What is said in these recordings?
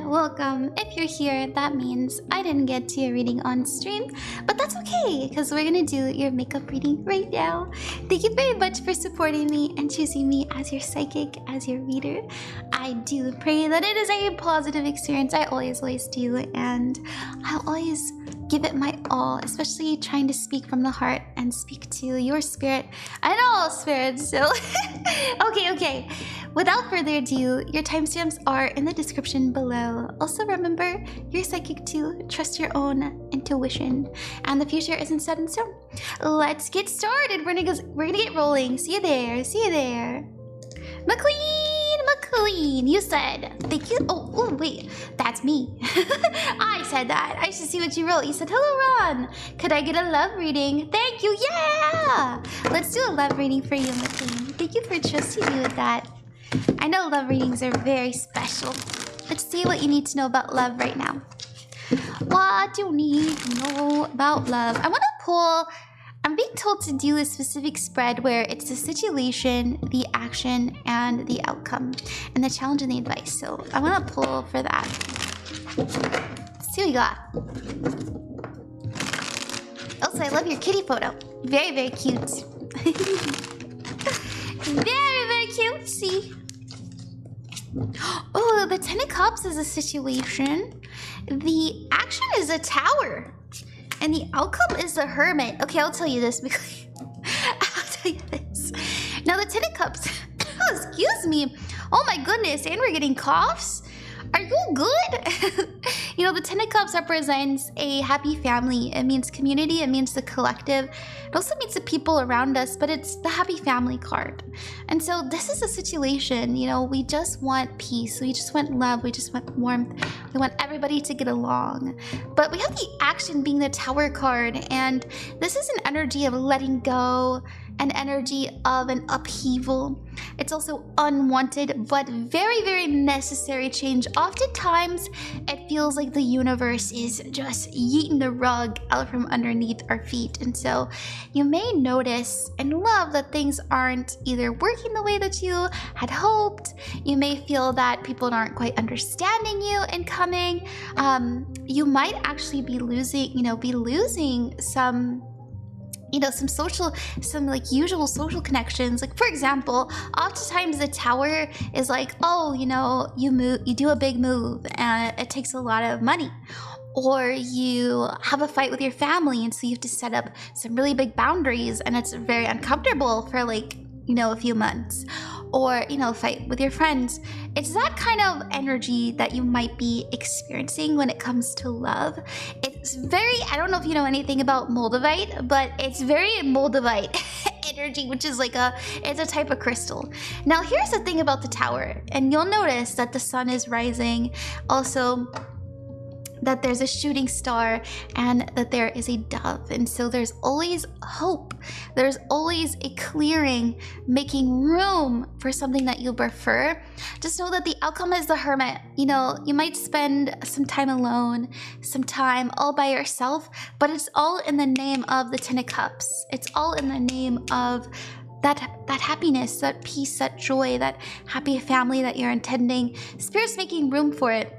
welcome. If you're here, that means I didn't get to your reading on stream, but that's okay, because we're gonna do your makeup reading right now. Thank you very much for supporting me and choosing me as your psychic, as your reader. I do pray that it is a positive experience. I always do, and I'll always give it my all, especially trying to speak from the heart and speak to your spirit and all spirits. So, okay. Without further ado, your timestamps are in the description below. Also remember, you're psychic too. Trust your own intuition, and the future isn't set in stone. Let's get started. We're gonna get rolling. See you there. Maclean, you said thank you. Oh, wait, that's me. I said that. I should see what you wrote. You said, hello, Ron. Could I get a love reading? Thank you. Yeah. Let's do a love reading for you, Maclean. Thank you for trusting me with that. I know love readings are very special. Let's see what you need to know about love right now. What do you need to know about love? I want to pull. I'm being told to do a specific spread where it's the situation, the action, and the outcome, and the challenge and the advice. So I want to pull for that. Let's see what you got. Also, I love your kitty photo. Very, very cute. Very cute. See? Oh, the Ten of Cups is a situation. The action is a tower. And the outcome is the Hermit. Okay, I'll tell you this because Now the Ten of Cups. Oh, excuse me. Oh my goodness, and we're getting coughs. Are you good? You know, the Ten of Cups represents a happy family. It means community. It means the collective. It also means the people around us, but it's the happy family card. And so this is a situation, you know, we just want peace. We just want love. We just want warmth. We want everybody to get along. But we have the action being the Tower card. And this is an energy of letting go, an energy of an upheaval. It's also unwanted, but very, very necessary change. Oftentimes, it feels like the universe is just yeeting the rug out from underneath our feet. And so you may notice and love that things aren't either working the way that you had hoped. You may feel that people aren't quite understanding you and coming. You might actually be losing some like usual social connections. Like, for example, oftentimes the Tower is like, oh, you know, you do a big move and it takes a lot of money. Or you have a fight with your family, and so you have to set up some really big boundaries, and it's very uncomfortable for a few months. Or, fight with your friends. It's that kind of energy that you might be experiencing when it comes to love. It's very, I don't know if you know anything about Moldavite, but it's very Moldavite energy, which is it's a type of crystal. Now, here's the thing about the Tower, and you'll notice that the sun is rising. Also, that there's a shooting star and that there is a dove. And so there's always hope. There's always a clearing, making room for something that you prefer. Just know that the outcome is the Hermit. You know, you might spend some time alone, some time all by yourself, but it's all in the name of the Ten of Cups. It's all in the name of that happiness, that peace, that joy, that happy family that you're intending. Spirit's making room for it.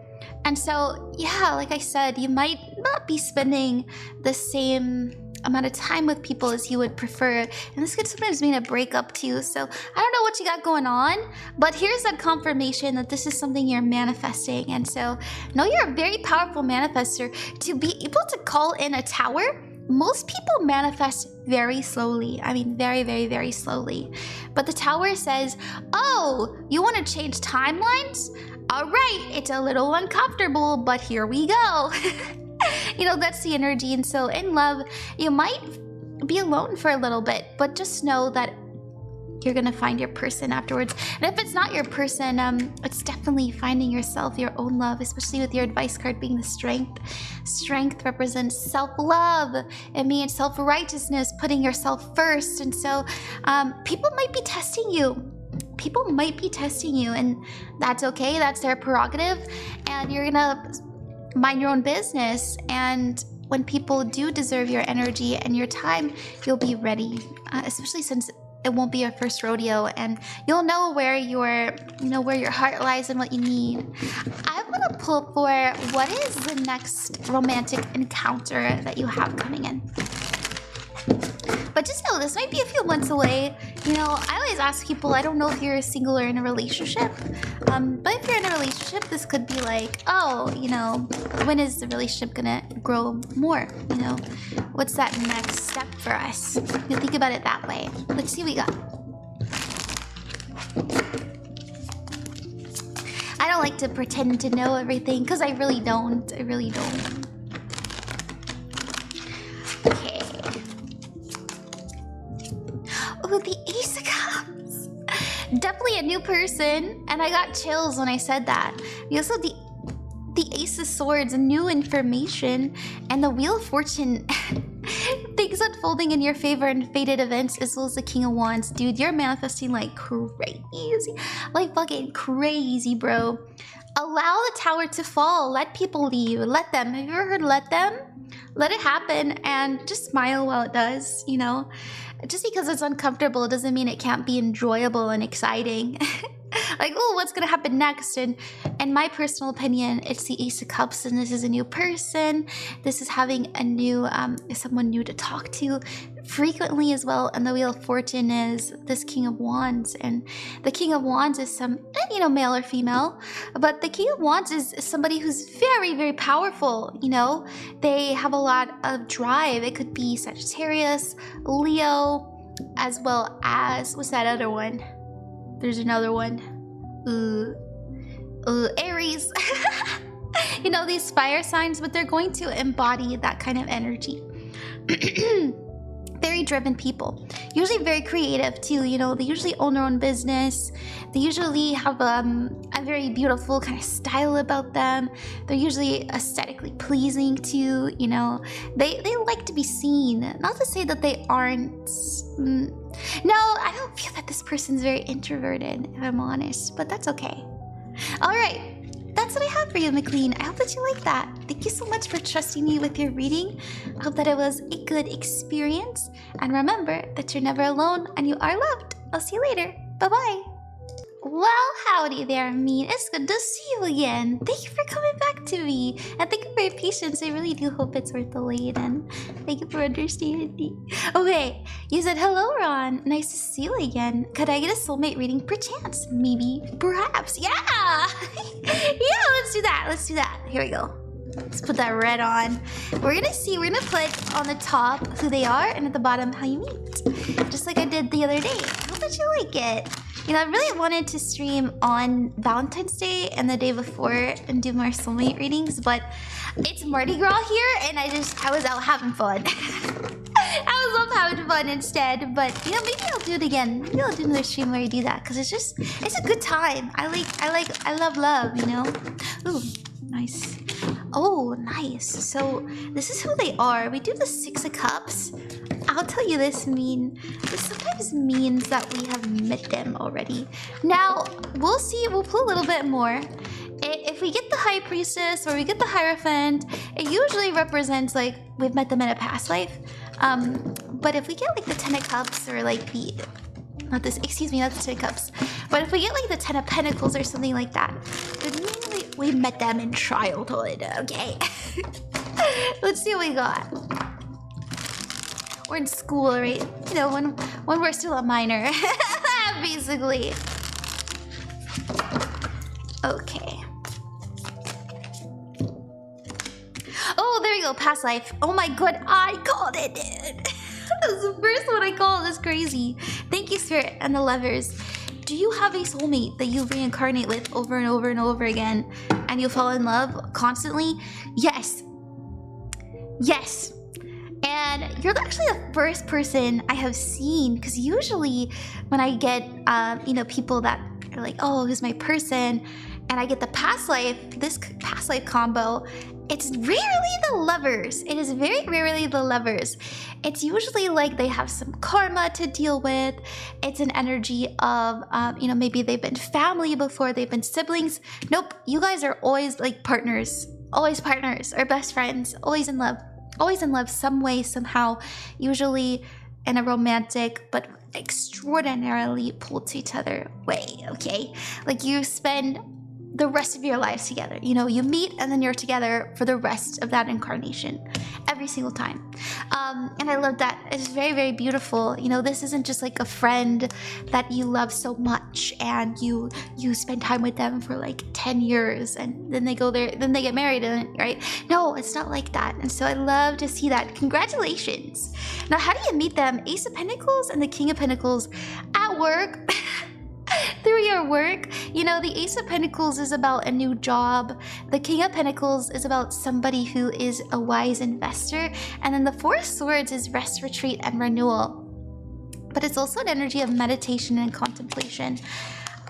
And so, yeah, like I said, you might not be spending the same amount of time with people as you would prefer. And this could sometimes mean a breakup too. So I don't know what you got going on, but here's that confirmation that this is something you're manifesting. And so know you're a very powerful manifester. To be able to call in a Tower, most people manifest very slowly. I mean, very, very, very slowly. But the Tower says, oh, you want to change timelines? All right, it's a little uncomfortable, but here we go. That's the energy. And so in love, you might be alone for a little bit, but just know that you're gonna find your person afterwards. And if it's not your person, it's definitely finding yourself, your own love, especially with your advice card being the Strength. Strength represents self-love. It means self-righteousness, putting yourself first. And so people might be testing you. People might be testing you, and that's okay. That's their prerogative, and you're gonna mind your own business. And when people do deserve your energy and your time, you'll be ready, especially since it won't be your first rodeo, and you'll know where your heart lies and what you need. I'm gonna pull for what is the next romantic encounter that you have coming in. But just know this might be a few months away. You know, I always ask people, I don't know if you're single or in a relationship. But if you're in a relationship, this could be like, oh, you know, when is the relationship gonna grow more? You know, what's that next step for us? You think about it that way. Let's see what we got. I don't like to pretend to know everything because I really don't. I really don't. Okay. Oh, the Ace of Cups. Definitely a new person, and I got chills when I said that. We also the Ace of Swords, new information, and the Wheel of Fortune. Things unfolding in your favor and fated events, as well as the King of Wands. Dude, you're manifesting like crazy. Like fucking crazy, bro. Allow the tower to fall. Let people leave. Let them. Have you ever heard let them? Let it happen and just smile while it does, you know? Just because it's uncomfortable doesn't mean it can't be enjoyable and exciting. Like, oh, what's gonna happen next? And in my personal opinion, it's the Ace of Cups, and this is a new person. This is having a new, someone new to talk to frequently as well. And the Wheel of Fortune is this King of Wands, and the King of Wands is some, you know, male or female, but the King of Wands is somebody who's very, very powerful. You know, they have a lot of drive. It could be Sagittarius, Leo, as well as, what's that other one? There's another one. Aries. You know, these fire signs, but they're going to embody that kind of energy. Very driven people. Usually very creative too, you know. They usually own their own business. They usually have a very beautiful kind of style about them. They're usually aesthetically pleasing too, you know. They like to be seen. Not to say that they aren't. No, I don't feel that this person's very introverted, if I'm honest, but that's okay. All right. That's what I have for you, Maclean. I hope that you like that. Thank you so much for trusting me with your reading. I hope that it was a good experience. And remember that you're never alone and you are loved. I'll see you later. Bye-bye. Well, howdy there, Mean. It's good to see you again. Thank you for coming back to me. And thank you for your patience. I really do hope it's worth the wait. And thank you for understanding. Okay, you said, hello, Ron. Nice to see you again. Could I get a soulmate reading perchance? Maybe. Perhaps. Yeah. Yeah, let's do that. Let's do that. Here we go. Let's put that red on. We're gonna put on the top who they are and at the bottom how you meet. Just like I did the other day. I hope that you like it. You know, I really wanted to stream on Valentine's Day and the day before and do more soulmate readings, but it's Mardi Gras here and I was out having fun. I was out having fun instead, but you know, maybe I'll do it again. Maybe I'll do another stream where I do that, because it's a good time. I love, you know? Ooh, nice. Oh, nice. So this is who they are. We do the Six of Cups. I'll tell you this sometimes means that we have met them already. Now, we'll see, we'll pull a little bit more. If we get the High Priestess or we get the Hierophant, it usually represents like we've met them in a past life. But if we get like the Ten of Cups or like not the Ten of Cups, but if we get like the Ten of Pentacles or something like that, then mainly we met them in childhood, okay? Let's see what we got. We're in school, right? You know, when we're still a minor, basically. Okay. Oh, there we go. Past life. Oh my god, I called it, dude. That was the first one I called. That's crazy. Thank you, Spirit and the Lovers. Do you have a soulmate that you reincarnate with over and over and over again, and you fall in love constantly? Yes. Yes. And you're actually the first person I have seen, because usually when I get, you know, people that are like, oh, who's my person, and I get the past life, this past life combo, it's rarely the Lovers. It is very rarely the Lovers. It's usually like they have some karma to deal with. It's an energy of, you know, maybe they've been family before, they've been siblings. Nope, you guys are always like partners or best friends, always in love some way, somehow, usually in a romantic, but extraordinarily pulled to each other way, okay? Like you spend the rest of your lives together. You know, you meet and then you're together for the rest of that incarnation every single time. And I love that. It's very, very beautiful. You know, this isn't just like a friend that you love so much and you spend time with them for like 10 years and then they go there, then they get married, and right? No, it's not like that. And so I love to see that. Congratulations. Now, how do you meet them? Ace of Pentacles and the King of Pentacles at work. Through your work. You know, the Ace of Pentacles is about a new job. The King of Pentacles is about somebody who is a wise investor. And then the Four of Swords is rest, retreat, and renewal. But it's also an energy of meditation and contemplation.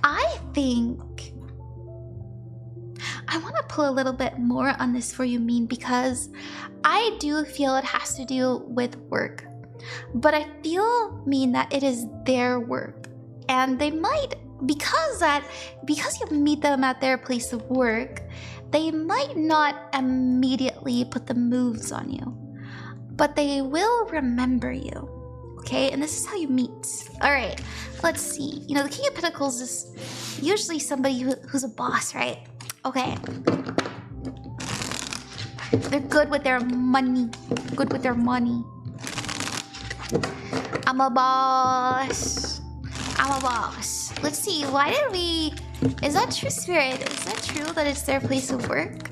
I think I want to pull a little bit more on this for you, Mean, because I do feel it has to do with work. But I feel, Mean, that it is their work. And they might, because you meet them at their place of work, they might not immediately put the moves on you, but they will remember you, okay? And this is how you meet. All right, let's see. You know, the King of Pentacles is usually somebody who's a boss, right? Okay. They're good with their money. Good with their money. I'm a boss. I'm a boss. Let's see, why did we... Is that true, Spirit? Is that true that it's their place of work?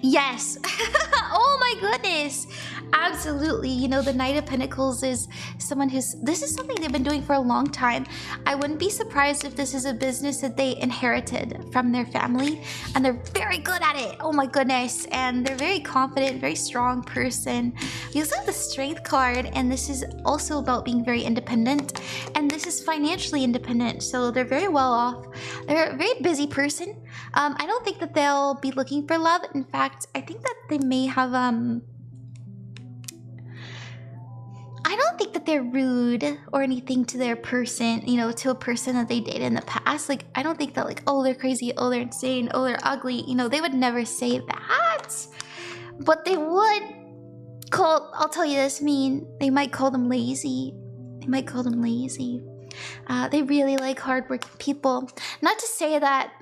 Yes. Oh my goodness. Absolutely. You know, the Knight of Pentacles is someone who's... This is something they've been doing for a long time. I wouldn't be surprised if this is a business that they inherited from their family. And they're very good at it. Oh my goodness. And they're very confident, very strong person. We also have the Strength card. And this is also about being very independent. And this is financially independent. So they're very well off. They're a very busy person. I don't think that they'll be looking for love. In fact, I think that they may have... I don't think that they're rude or anything to their person, you know, to a person that they dated in the past. Like, I don't think that like, oh, they're crazy, oh, they're insane, oh, they're ugly. You know, they would never say that. But they would call, I'll tell you this, Mean, they might call them lazy. They might call them lazy. They really like hardworking people. Not to say that,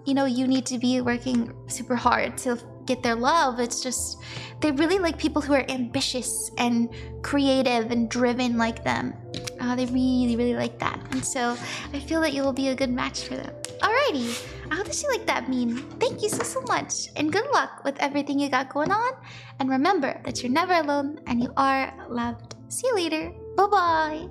you know, you need to be working super hard to get their love. It's just they really like people who are ambitious and creative and driven like them. They really, really like that. And so I feel that you will be a good match for them. Alrighty. I hope that you like that, Mean. Thank you so much. And good luck with everything you got going on. And remember that you're never alone and you are loved. See you later. Bye-bye.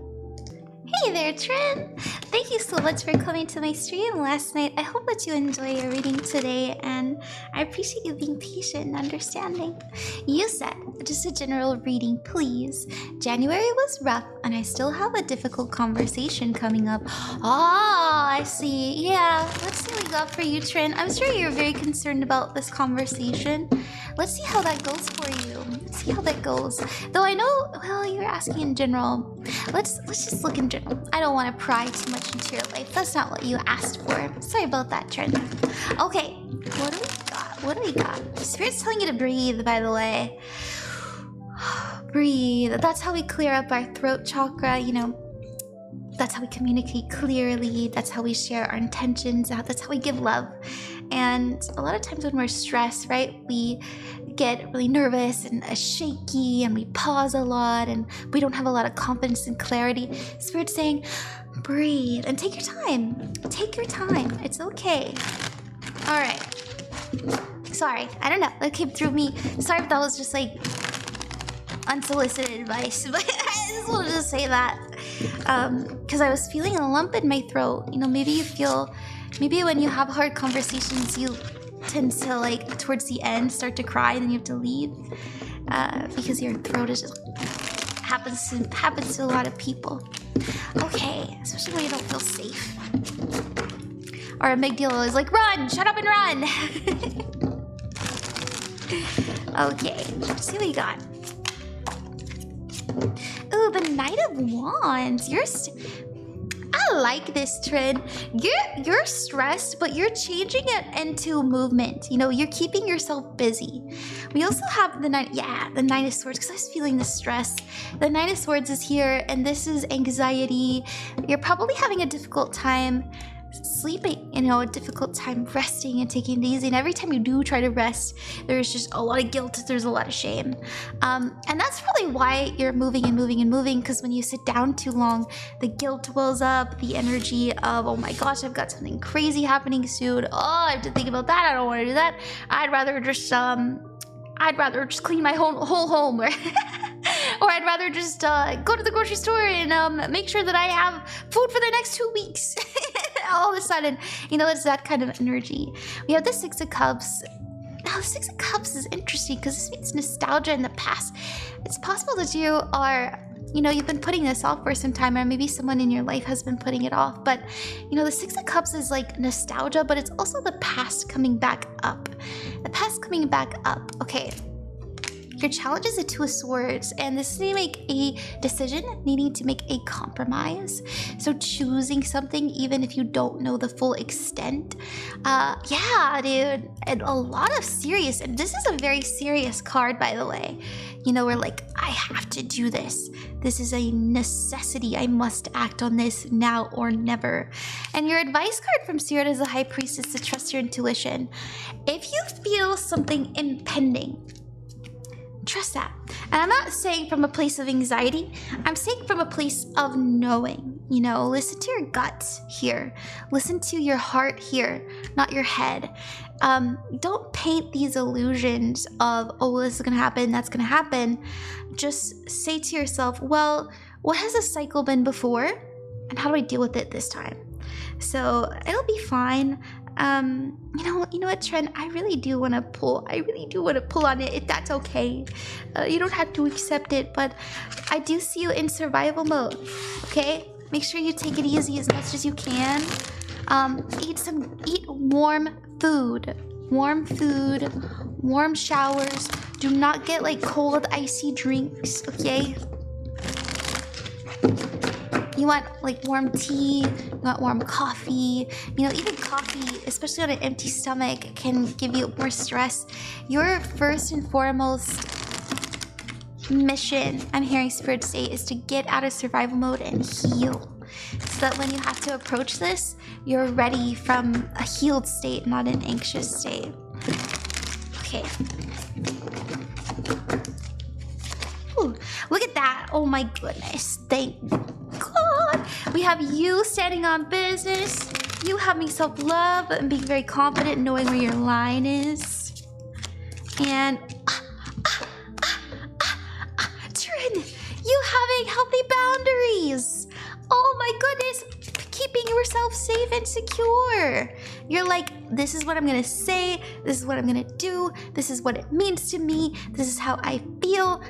Hey there, Tren! Thank you so much for coming to my stream last night. I hope that you enjoy your reading today, and I appreciate you being patient and understanding. You said, just a general reading, please. January was rough, and I still have a difficult conversation coming up. Ah, I see. Yeah, let's see what we got for you, Tren. I'm sure you're very concerned about this conversation. Let's see how that goes for you. Let's see how that goes. Though I know, well, you're asking in general. Let's just look in general. I don't want to pry too much into your life. That's not what you asked for. Sorry about that, Tren. Okay, what do we got? What do we got? Spirit's telling you to breathe, by the way. Breathe. That's how we clear up our throat chakra, you know. That's how we communicate clearly. That's how we share our intentions out. That's how we give love. And a lot of times when we're stressed, right, we get really nervous and shaky and we pause a lot and we don't have a lot of confidence and clarity. Spirit's saying, breathe and take your time. Take your time. It's okay. All right. Sorry. I don't know. That came through me. Sorry if that was just like unsolicited advice, but I just wanted to say that. Because I was feeling a lump in my throat. You know, maybe you feel, maybe when you have hard conversations, you tend to like towards the end start to cry and then you have to leave because your throat is just happens to a lot of people. Okay, especially when you don't feel safe. Our amygdala is like, run, shut up and run. Okay, let's see what we got. Ooh, the Knight of Wands. I like this, Tren. You're stressed, but you're changing it into movement. You know, you're keeping yourself busy. We also have the Nine of Swords, because I was feeling the stress. The Nine of Swords is here, and this is anxiety. You're probably having a difficult time sleeping, you know, a difficult time resting and taking it easy. And every time you do try to rest, there's just a lot of guilt, there's a lot of shame. And that's probably why you're moving and moving and moving, because when you sit down too long, the guilt wells up, the energy of, oh my gosh, I've got something crazy happening soon. Oh, I have to think about that. I don't want to do that. I'd rather just clean my whole home. Or I'd rather just go to the grocery store and make sure that I have food for the next 2 weeks. All of a sudden, you know, it's that kind of energy. We have the Six of Cups. Now, the Six of Cups is interesting because this means nostalgia in the past. It's possible that you are, you know, you've been putting this off for some time, or maybe someone in your life has been putting it off. But, you know, the Six of Cups is like nostalgia, but it's also the past coming back up. The past coming back up. Okay. Your challenge is a Two of Swords, and this is to make a decision, needing to make a compromise. So choosing something even if you don't know the full extent. Yeah, dude, and a lot of serious, and this is a very serious card, by the way. You know, we're like, I have to do this. This is a necessity. I must act on this now or never. And your advice card from Spirit is the High Priestess, to trust your intuition. If you feel something impending, trust that. And I'm not saying from a place of anxiety. I'm saying from a place of knowing. You know, listen to your guts here. Listen to your heart here, not your head. Don't paint these illusions of, oh, this is going to happen, that's going to happen. Just say to yourself, well, what has this cycle been before? And how do I deal with it this time? So it'll be fine. You know what, Tren? I really do want to pull on it, if that's okay. You don't have to accept it, but I do see you in survival mode, okay? Make sure you take it easy as much as you can. Eat warm food, warm showers. Do not get like cold, icy drinks, okay? You want like warm tea, you want warm coffee. You know, even coffee, especially on an empty stomach, can give you more stress. Your first and foremost mission, I'm hearing Spirit say, is to get out of survival mode and heal. So that when you have to approach this, you're ready from a healed state, not an anxious state. Okay. Ooh, look at that. Oh my goodness. Thank God. We have you standing on business, you having self-love and being very confident, knowing where your line is. And Tren, you having healthy boundaries. Oh my goodness, keeping yourself safe and secure. You're like, this is what I'm gonna say, this is what I'm gonna do, this is what it means to me, this is how I feel.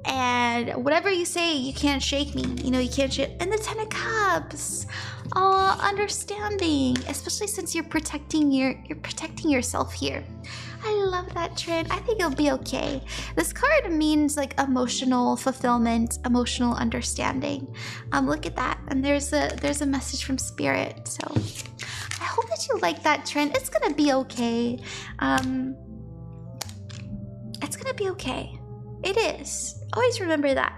And whatever you say, you can't shake me. You know, you can't shake. And the Ten of Cups. Oh, understanding. Especially since you're protecting yourself here. I love that, Tren. I think it'll be okay. This card means like emotional fulfillment, emotional understanding. Look at that. And there's a message from Spirit. So I hope that you like that, Tren. It's gonna be okay. It's gonna be okay. It is. Always remember that.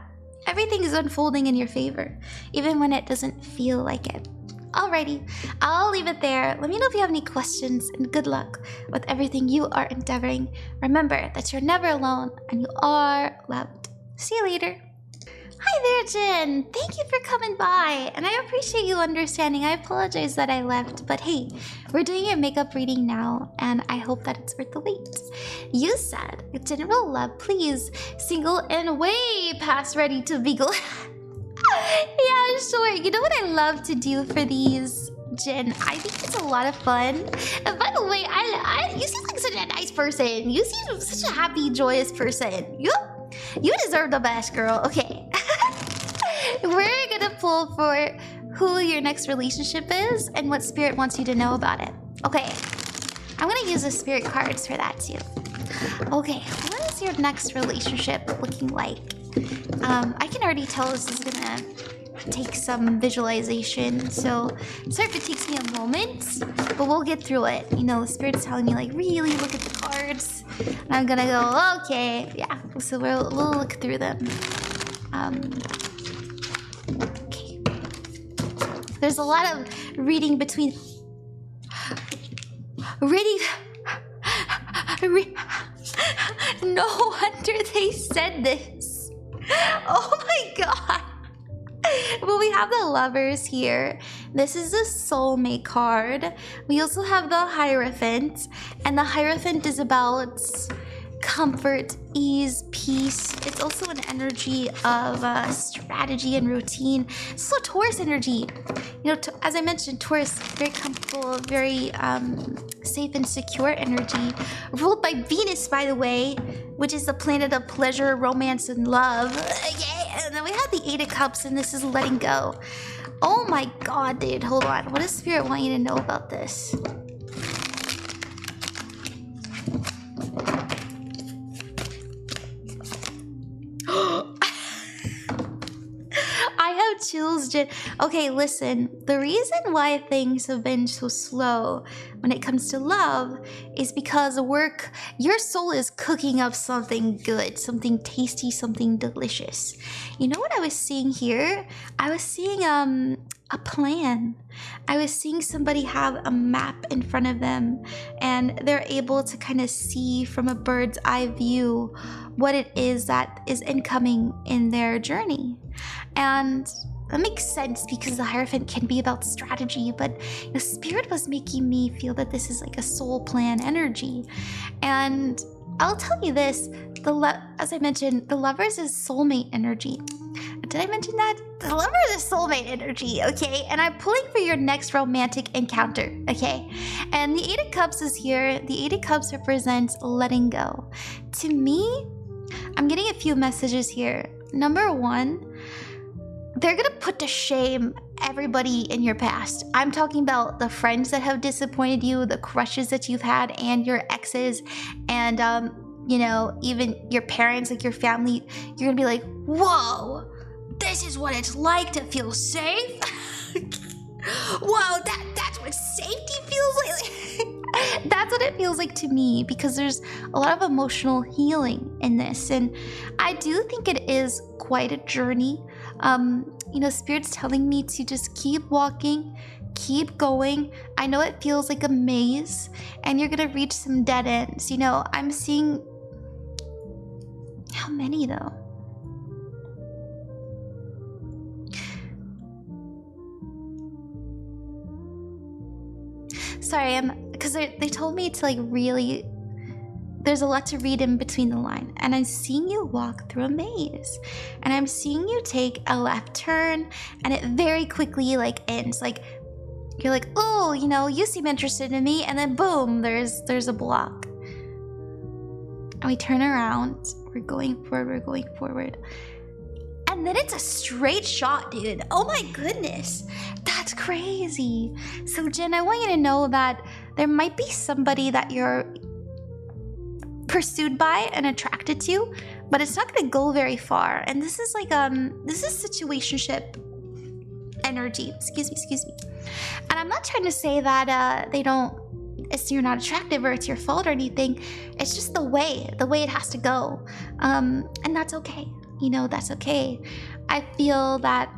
Everything is unfolding in your favor, even when it doesn't feel like it. Alrighty, I'll leave it there. Let me know if you have any questions, and good luck with everything you are endeavoring. Remember that you're never alone and you are loved. See you later. Hi there, Jen. Thank you for coming by, and I appreciate you understanding. I apologize that I left, but hey, we're doing your makeup reading now, and I hope that it's worth the wait. You said, general love, please, single and way past ready to mingle. Yeah, sure. You know what I love to do for these, Jen? I think it's a lot of fun. And by the way, you seem like such a nice person. You seem such a happy, joyous person. You deserve the best, girl. Okay. We're gonna pull for who your next relationship is and what Spirit wants you to know about it. Okay. I'm gonna use the Spirit cards for that too. Okay, what is your next relationship looking like? I can already tell this is gonna take some visualization. So sorry if it takes me a moment, but we'll get through it. You know, the Spirit's telling me like, really look at the cards. And I'm gonna go, okay, yeah. So we'll look through them. Okay. There's a lot of reading between... No wonder they said this. Oh my god. Well, we have the Lovers here. This is the Soulmate card. We also have the Hierophant. And the Hierophant is about comfort, ease, peace. It's also an energy of strategy and routine. It's also Taurus energy. You know, as I mentioned, Taurus, very comfortable, very safe and secure energy. Ruled by Venus, by the way, which is the planet of pleasure, romance, and love. Yeah. And then we have the Eight of Cups, and this is letting go. Oh my god, dude. Hold on. What does Spirit want you to know about this? I have chills, Jen. Okay, listen. The reason why things have been so slow when it comes to love is because your soul is cooking up something good, something tasty, something delicious. You know what I was seeing here? I was seeing a plan. I was seeing somebody have a map in front of them, and they're able to kind of see from a bird's eye view what it is that is incoming in their journey. And that makes sense because the Hierophant can be about strategy, but the Spirit was making me feel that this is like a soul plan energy. And I'll tell you this, as I mentioned, the Lovers is soulmate energy. Did I mention that? The Lovers is soulmate energy, okay? And I'm pulling for your next romantic encounter, okay? And the Eight of Cups is here. The Eight of Cups represents letting go. To me, I'm getting a few messages here. Number one, they're gonna put to shame everybody in your past. I'm talking about the friends that have disappointed you, the crushes that you've had, and your exes, and you know, even your parents, like your family. You're gonna be like, whoa, this is what it's like to feel safe. Whoa, that's what safety feels like. That's what it feels like to me, because there's a lot of emotional healing in this, and I do think it is quite a journey. You know, Spirit's telling me to just keep walking, keep going. I know it feels like a maze, and you're gonna reach some dead ends. You know, I'm seeing... How many though? Sorry, because they told me to like really... There's a lot to read in between the line, and I'm seeing you walk through a maze, and I'm seeing you take a left turn, and it very quickly like ends. Like you're like, oh, you know, you seem interested in me, and then boom, there's a block, and we turn around. We're going forward, and then it's a straight shot, dude. Oh my goodness, that's crazy. So Jen, I want you to know that there might be somebody that you're pursued by and attracted to, but it's not going to go very far. And this is like this is situationship energy. Excuse me. And I'm not trying to say that you're not attractive or it's your fault or anything. It's just the way it has to go, and that's okay. You know, that's okay. I feel that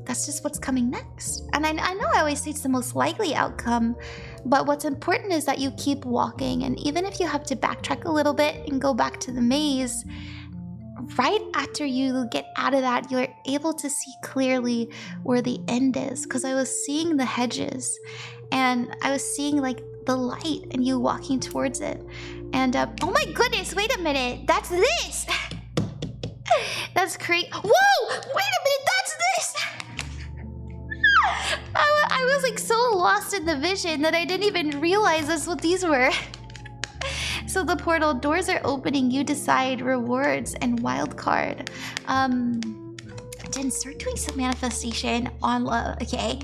that's just what's coming next. And I know I always say it's the most likely outcome, but what's important is that you keep walking. And even if you have to backtrack a little bit and go back to the maze, right after you get out of that, you're able to see clearly where the end is. Because I was seeing the hedges, and I was seeing like the light and you walking towards it. And oh my goodness, wait a minute, that's this. That's crazy. Whoa, wait a minute, that's this. I was like so lost in the vision that I didn't even realize that's what these were. So the portal doors are opening. You decide rewards and wild card. Jen, start doing some manifestation on love, okay?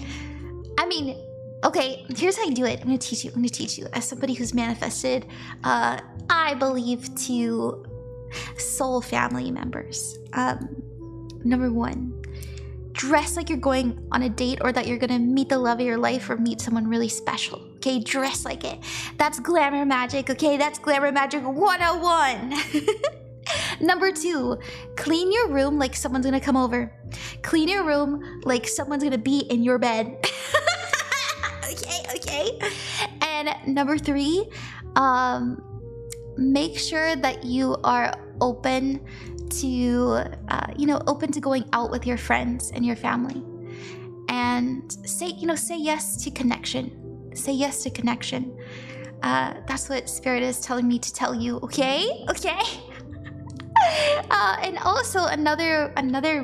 I mean, okay, here's how you do it. I'm gonna teach you. As somebody who's manifested, I believe, to soul family members. Number one, dress like you're going on a date or that you're gonna meet the love of your life or meet someone really special. Okay, dress like it. That's glamour magic, okay? That's glamour magic 101. Number 2, clean your room like someone's gonna come over. Clean your room like someone's gonna be in your bed. Okay. And number 3, make sure that you are open to, open to going out with your friends and your family. And say yes to connection. Say yes to connection. That's what Spirit is telling me to tell you, okay? Okay? And also another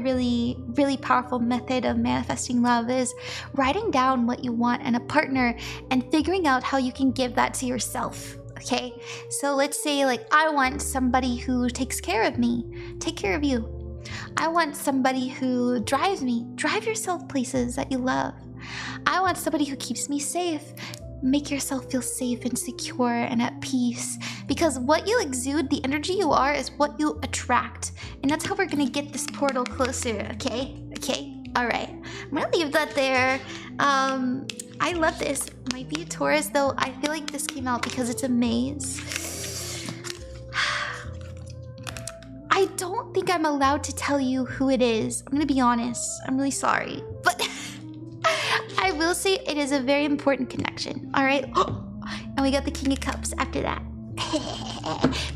really, really powerful method of manifesting love is writing down what you want in a partner and figuring out how you can give that to yourself. Okay, so let's say like I want somebody who takes care of me. Take care of you. I want somebody who drives me. Drive yourself places that you love. I want somebody who keeps me safe. Make yourself feel safe and secure and at peace, because what you exude, the energy you are, is what you attract, and that's how we're gonna get this portal closer. Okay, all right, I'm gonna leave that there. I love this. Might be a Taurus though. I feel like this came out because it's a maze. I don't think I'm allowed to tell you who it is. I'm gonna be honest. I'm really sorry, but I will say it is a very important connection. All right. And we got the King of Cups after that.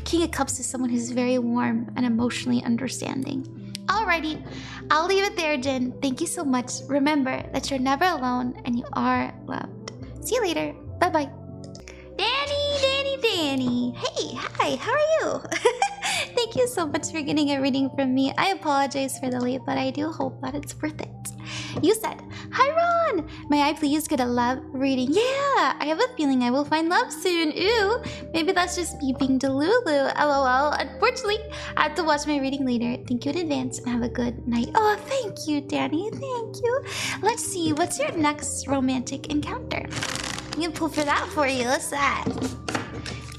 King of Cups is someone who's very warm and emotionally understanding. Alrighty, I'll leave it there, Jin. Thank you so much. Remember that you're never alone and you are loved. See you later. Bye-bye. Dani. Hey, hi, how are you? Thank you so much for getting a reading from me. I apologize for the late, but I do hope that it's worth it. You said, hi Ron, may I please get a love reading? Yeah, I have a feeling I will find love soon. Ooh, maybe that's just me being delulu. LOL. Unfortunately, I have to watch my reading later. Thank you in advance and have a good night. Oh, thank you, Dani. Thank you. Let's see, what's your next romantic encounter? I'm gonna pull for that for you. What's that?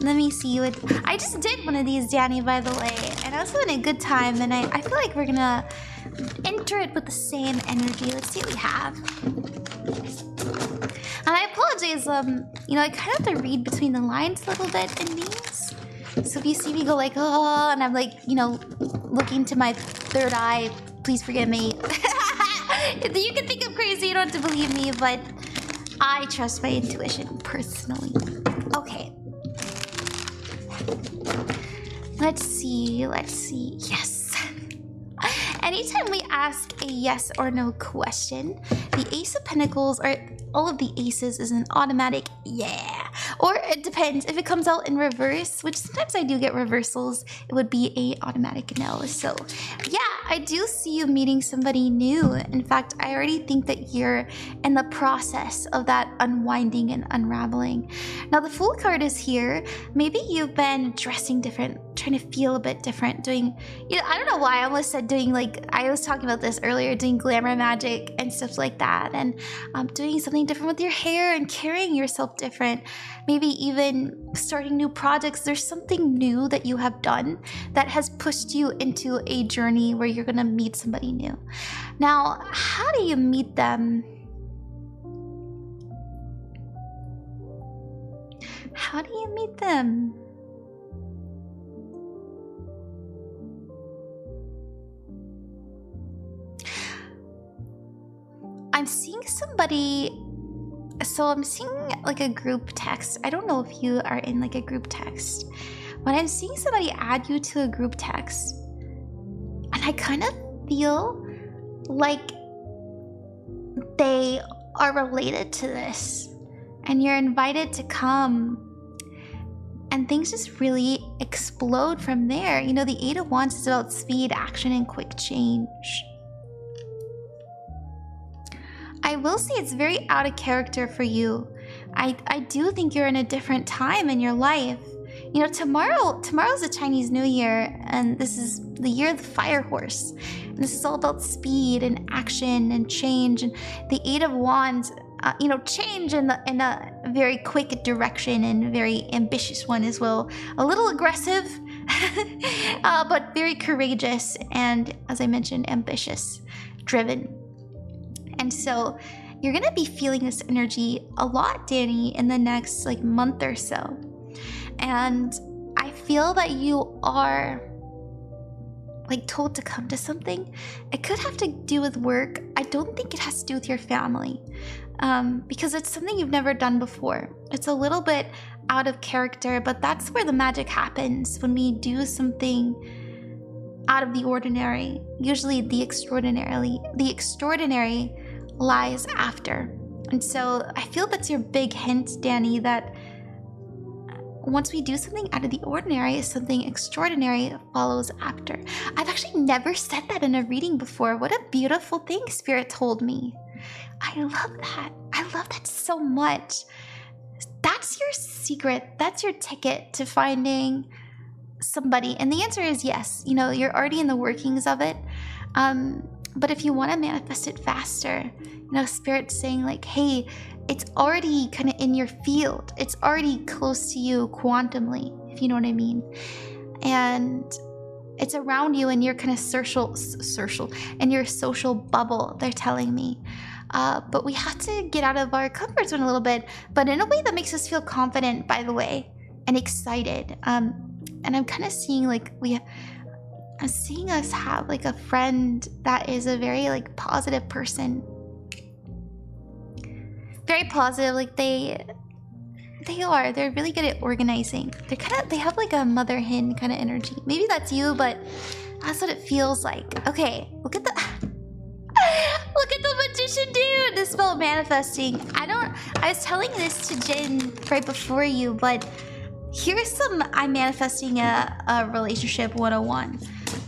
Let me see what I just did one of these, Dani, by the way, and I was having a good time, and I feel like we're gonna enter it with the same energy. Let's see what we have. And I apologize, I kind of have to read between the lines a little bit in these. So if you see me go like, oh, and I'm like, looking to my third eye, please forgive me. You can think I'm crazy, you don't have to believe me, but I trust my intuition personally. Okay. Let's see. Yes. Anytime we ask a yes or no question, the Ace of Pentacles, or all of the aces, is an automatic yeah. Or it depends. If it comes out in reverse, which sometimes I do get reversals, it would be a automatic no. So yeah, I do see you meeting somebody new. In fact, I already think that you're in the process of that unwinding and unraveling. Now the Fool card is here. Maybe you've been dressing different, trying to feel a bit different, doing, I don't know why I almost said doing, like, I was talking about this earlier, doing glamour magic and stuff like that, and doing something different with your hair and carrying yourself different. Maybe even starting new projects. There's something new that you have done that has pushed you into a journey where you're gonna meet somebody new. Now, how do you meet them? How do you meet them? I'm seeing somebody, so I'm seeing like a group text. I don't know if you are in like a group text, but I'm seeing somebody add you to a group text, and I kind of feel like they are related to this, and you're invited to come, and things just really explode from there. The Eight of Wands is about speed, action, and quick change. I will say it's very out of character for you. I do think you're in a different time in your life. Tomorrow's a Chinese New Year, and this is the year of the fire horse. And this is all about speed and action and change. And the Eight of Wands, change in a very quick direction and a very ambitious one as well. A little aggressive, but very courageous and, as I mentioned, ambitious, driven. And so you're gonna be feeling this energy a lot, Dani, in the next like month or so. And I feel that you are like told to come to something. It could have to do with work. I don't think it has to do with your family, because it's something you've never done before. It's a little bit out of character, but that's where the magic happens, when we do something out of the ordinary. Usually the extraordinary lies after. And so I feel that's your big hint, Dani, that once we do something out of the ordinary, something extraordinary follows after. I've actually never said that in a reading before. What a beautiful thing Spirit told me. I love that. I love that so much. That's your secret. That's your ticket to finding somebody. And the answer is yes. You know, you're already in the workings of it. But if you want to manifest it faster, you know, Spirit's saying like, hey, it's already kind of in your field. It's already close to you quantumly, if you know what I mean. And it's around you in your kind of social bubble, they're telling me. But we have to get out of our comfort zone a little bit, but in a way that makes us feel confident, by the way, and excited. And I'm kind of seeing like I'm seeing us have like a friend that is a very like positive person. Very positive, like they're really good at organizing. They have like a mother hen kind of energy. Maybe that's you, but that's what it feels like. Okay, look at the magician dude. This felt manifesting. I was telling this to Jen right before you, but here's some I'm manifesting a relationship 101.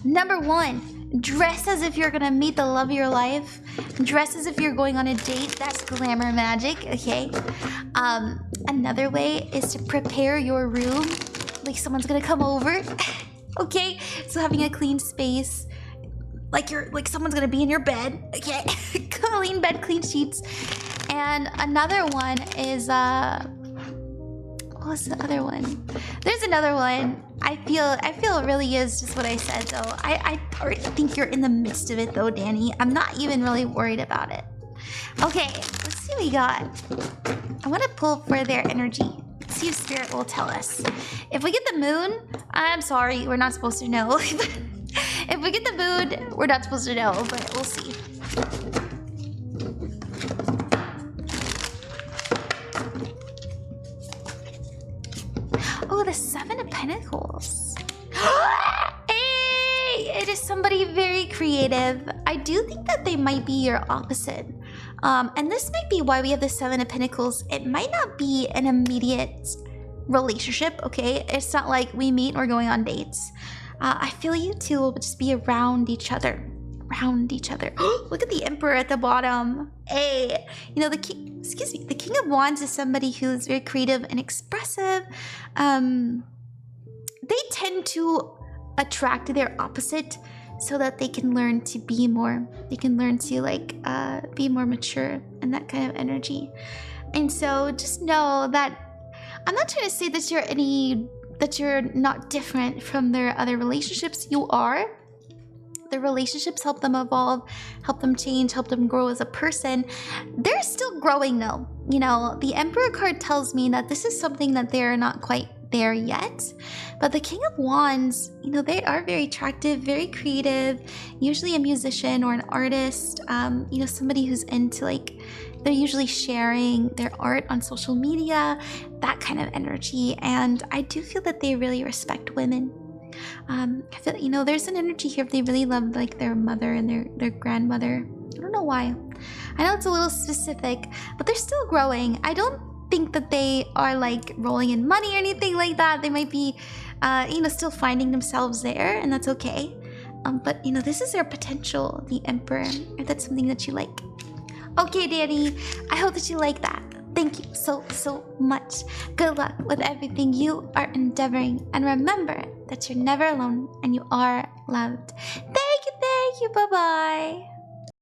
Number 1, dress as if you're gonna meet the love of your life. Dress as if you're going on a date. That's glamour magic, okay? Another way is to prepare your room like someone's gonna come over. Okay? So having a clean space, like someone's gonna be in your bed, okay? Clean bed, clean sheets. And another one is what was the other one? There's another one. I feel it really is just what I said though. I already think you're in the midst of it though, Dani. I'm not even really worried about it. Okay, let's see what we got. I want to pull for their energy. Let's see if Spirit will tell us. If we get the moon, I'm sorry, we're not supposed to know. If we get the moon, we're not supposed to know, but we'll see. Oh, the 7 of Pentacles. Hey, it is somebody very creative. I do think that they might be your opposite. And this might be why we have the 7 of Pentacles. It might not be an immediate relationship, okay? It's not like we meet and we're going on dates. I feel you two will just be around each other. Look at the Emperor at the bottom. Hey, you know, the King of Wands is somebody who's very creative and expressive. They tend to attract their opposite so that they can learn to be more, be more mature and that kind of energy. And so just know that I'm not trying to say that you're not different from their other relationships. You are. The relationships help them evolve, help them change, help them grow as a person. They're still growing though. You know, the Emperor card tells me that this is something that they're not quite there yet. But the King of Wands, you know, they are very attractive, very creative, usually a musician or an artist, you know, somebody who's into like, they're usually sharing their art on social media, that kind of energy. And I do feel that they really respect women. I feel, you know, there's an energy here. They really love like their mother and their grandmother. I don't know why. I know it's a little specific, but they're still growing. I don't think that they are like rolling in money or anything like that. They might be, you know, still finding themselves there, and that's okay. But you know, this is their potential, the Emperor, if that's something that you like. Okay, Dani, I hope that you like that. Thank you so much. Good luck with everything you are endeavoring. And remember that you're never alone and you are loved. Thank you. Bye-bye.